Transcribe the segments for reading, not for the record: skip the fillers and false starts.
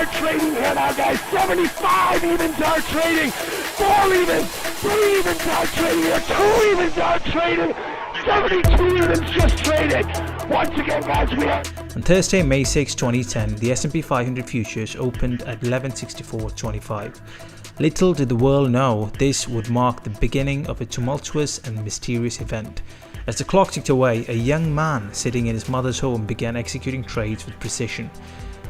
dart trading here now, guys. 75 even dart trading. 4 even. 3 even dart trading here. 2 even dart trading. 72 even just traded. Once again, guys, we have... On Thursday, May 6, 2010, the S&P 500 futures opened at 1164.25. Little did the world know this would mark the beginning of a tumultuous and mysterious event. As the clock ticked away, a young man sitting in his mother's home began executing trades with precision.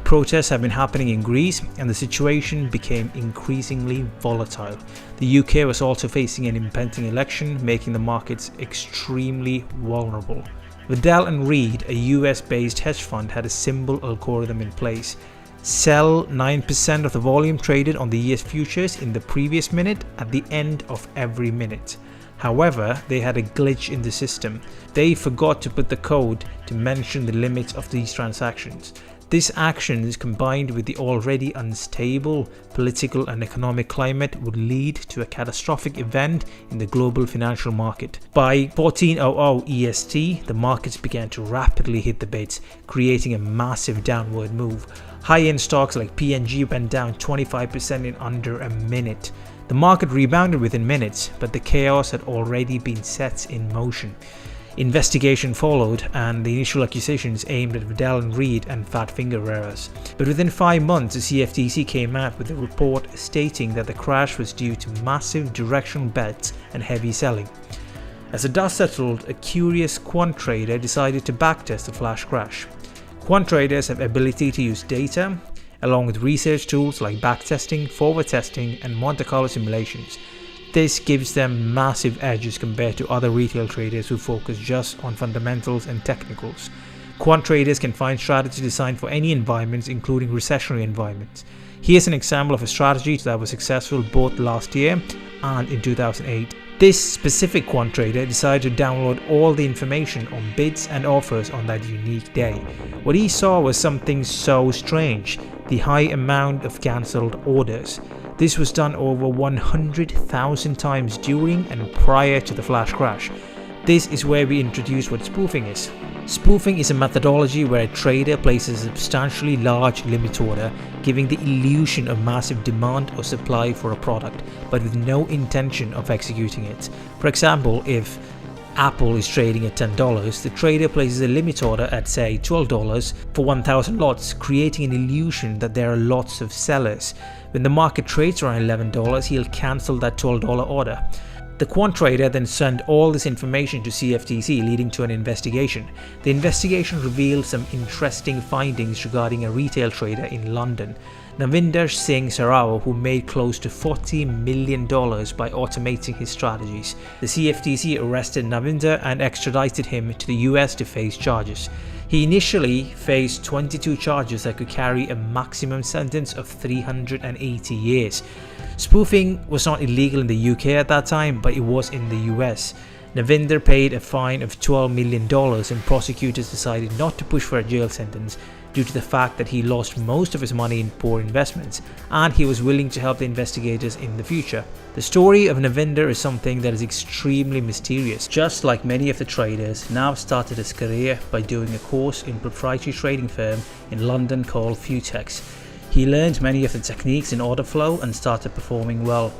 Protests have been happening in Greece, and the situation became increasingly volatile. The UK was also facing an impending election, making the markets extremely vulnerable. Waddell & Reed, a US-based hedge fund, had a simple algorithm in place. Sell 9% of the volume traded on the ES futures in the previous minute at the end of every minute. However, they had a glitch in the system. They forgot to put the code to mention the limits of these transactions. This action, is combined with the already unstable political and economic climate, would lead to a catastrophic event in the global financial market. By 1400 EST, the markets began to rapidly hit the bids, creating a massive downward move. High-end stocks like P&G went down 25% in under a minute. The market rebounded within minutes, but the chaos had already been set in motion. Investigation followed, and the initial accusations aimed at Waddell & Reed and fat finger wearers. But within 5 months, the CFTC came out with a report stating that the crash was due to massive directional bets and heavy selling. As the dust settled, a curious quant trader decided to backtest the flash crash. Quant traders have the ability to use data, along with research tools like backtesting, forward testing, and Monte Carlo simulations. This gives them massive edges compared to other retail traders who focus just on fundamentals and technicals. Quant traders can find strategies designed for any environments, including recessionary environments. Here's an example of a strategy that was successful both last year and in 2008. This specific quant trader decided to download all the information on bids and offers on that unique day. What he saw was something so strange: the high amount of cancelled orders. This was done over 100,000 times during and prior to the flash crash. This is where we introduce what spoofing is. Spoofing is a methodology where a trader places a substantially large limit order, giving the illusion of massive demand or supply for a product, but with no intention of executing it. For example, if Apple is trading at $10, the trader places a limit order at, say, $12 for 1,000 lots, creating an illusion that there are lots of sellers. When the market trades around $11, he'll cancel that $12 order. The quant trader then sent all this information to CFTC, leading to an investigation. The investigation revealed some interesting findings regarding a retail trader in London, Navinder Singh Sarao, who made close to $40 million by automating his strategies. The CFTC arrested Navinder and extradited him to the US to face charges. He initially faced 22 charges that could carry a maximum sentence of 380 years. Spoofing was not illegal in the UK at that time, but it was in the US. Navinder paid a fine of $12 million, and prosecutors decided not to push for a jail sentence due to the fact that he lost most of his money in poor investments, and he was willing to help the investigators in the future. The story of Navinder is something that is extremely mysterious. Just like many of the traders, Nav started his career by doing a course in proprietary trading firm in London called Futex. He learned many of the techniques in order flow and started performing well.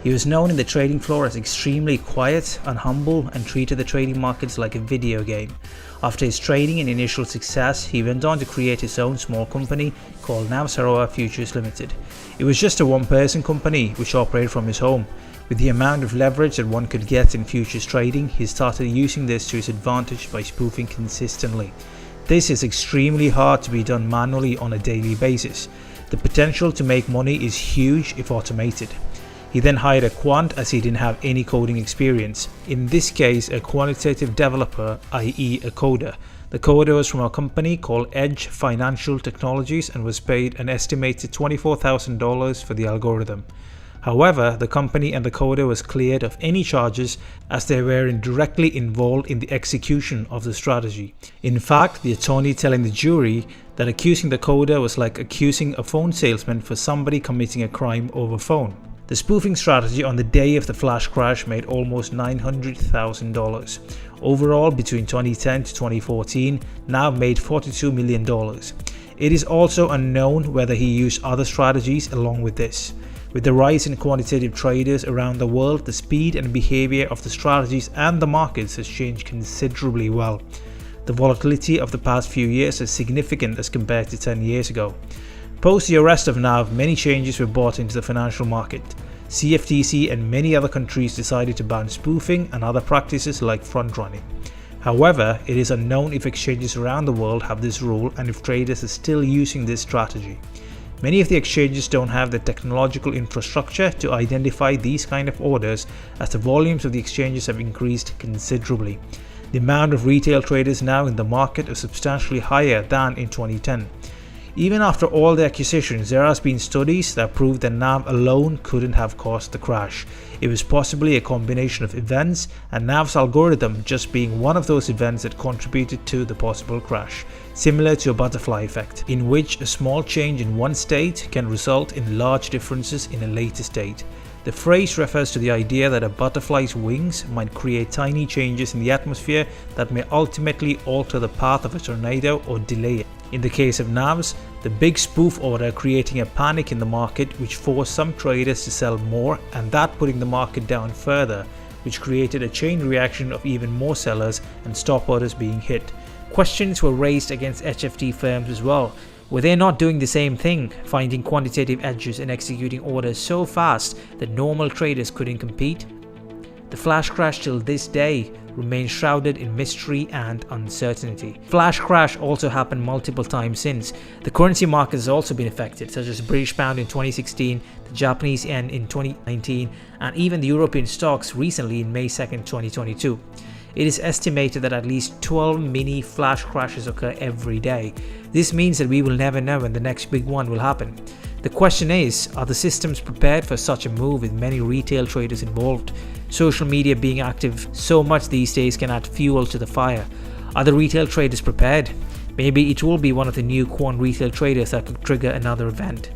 He was known in the trading floor as extremely quiet and humble, and treated the trading markets like a video game. After his trading and initial success, he went on to create his own small company called Navsaroa Futures Limited. It was just a one-person company which operated from his home. With the amount of leverage that one could get in futures trading, he started using this to his advantage by spoofing consistently. This is extremely hard to be done manually on a daily basis. The potential to make money is huge if automated. He then hired a quant, as he didn't have any coding experience. In this case, a quantitative developer, i.e. a coder. The coder was from a company called Edge Financial Technologies and was paid an estimated $24,000 for the algorithm. However, the company and the coder was cleared of any charges, as they weren't directly involved in the execution of the strategy. In fact, the attorney telling the jury that accusing the coder was like accusing a phone salesman for somebody committing a crime over phone. The spoofing strategy on the day of the flash crash made almost $900,000. Overall, between 2010 to 2014, Nav made $42 million. It is also unknown whether he used other strategies along with this. With the rise in quantitative traders around the world, the speed and behavior of the strategies and the markets has changed considerably well. The volatility of the past few years is significant as compared to 10 years ago. Post the arrest of NAV, many changes were brought into the financial market. CFTC and many other countries decided to ban spoofing and other practices like front running. However, it is unknown if exchanges around the world have this rule and if traders are still using this strategy. Many of the exchanges don't have the technological infrastructure to identify these kind of orders, as the volumes of the exchanges have increased considerably. The amount of retail traders now in the market is substantially higher than in 2010. Even after all the accusations, there has been studies that prove that NAV alone couldn't have caused the crash. It was possibly a combination of events, and NAV's algorithm just being one of those events that contributed to the possible crash, similar to a butterfly effect, in which a small change in one state can result in large differences in a later state. The phrase refers to the idea that a butterfly's wings might create tiny changes in the atmosphere that may ultimately alter the path of a tornado or delay it. In the case of NAVs, the big spoof order creating a panic in the market which forced some traders to sell more, and that putting the market down further, which created a chain reaction of even more sellers and stop orders being hit. Questions were raised against HFT firms as well. Were they not doing the same thing, finding quantitative edges and executing orders so fast that normal traders couldn't compete? The flash crash till this day remains shrouded in mystery and uncertainty. Flash crash also happened multiple times since. The currency market has also been affected, such as the British pound in 2016, the Japanese yen in 2019, and even the European stocks recently in May 2nd, 2022. It is estimated that at least 12 mini flash crashes occur every day. This means that we will never know when the next big one will happen. The question is, are the systems prepared for such a move with many retail traders involved? Social media being active so much these days can add fuel to the fire. Are the retail traders prepared? Maybe it will be one of the new quant retail traders that could trigger another event.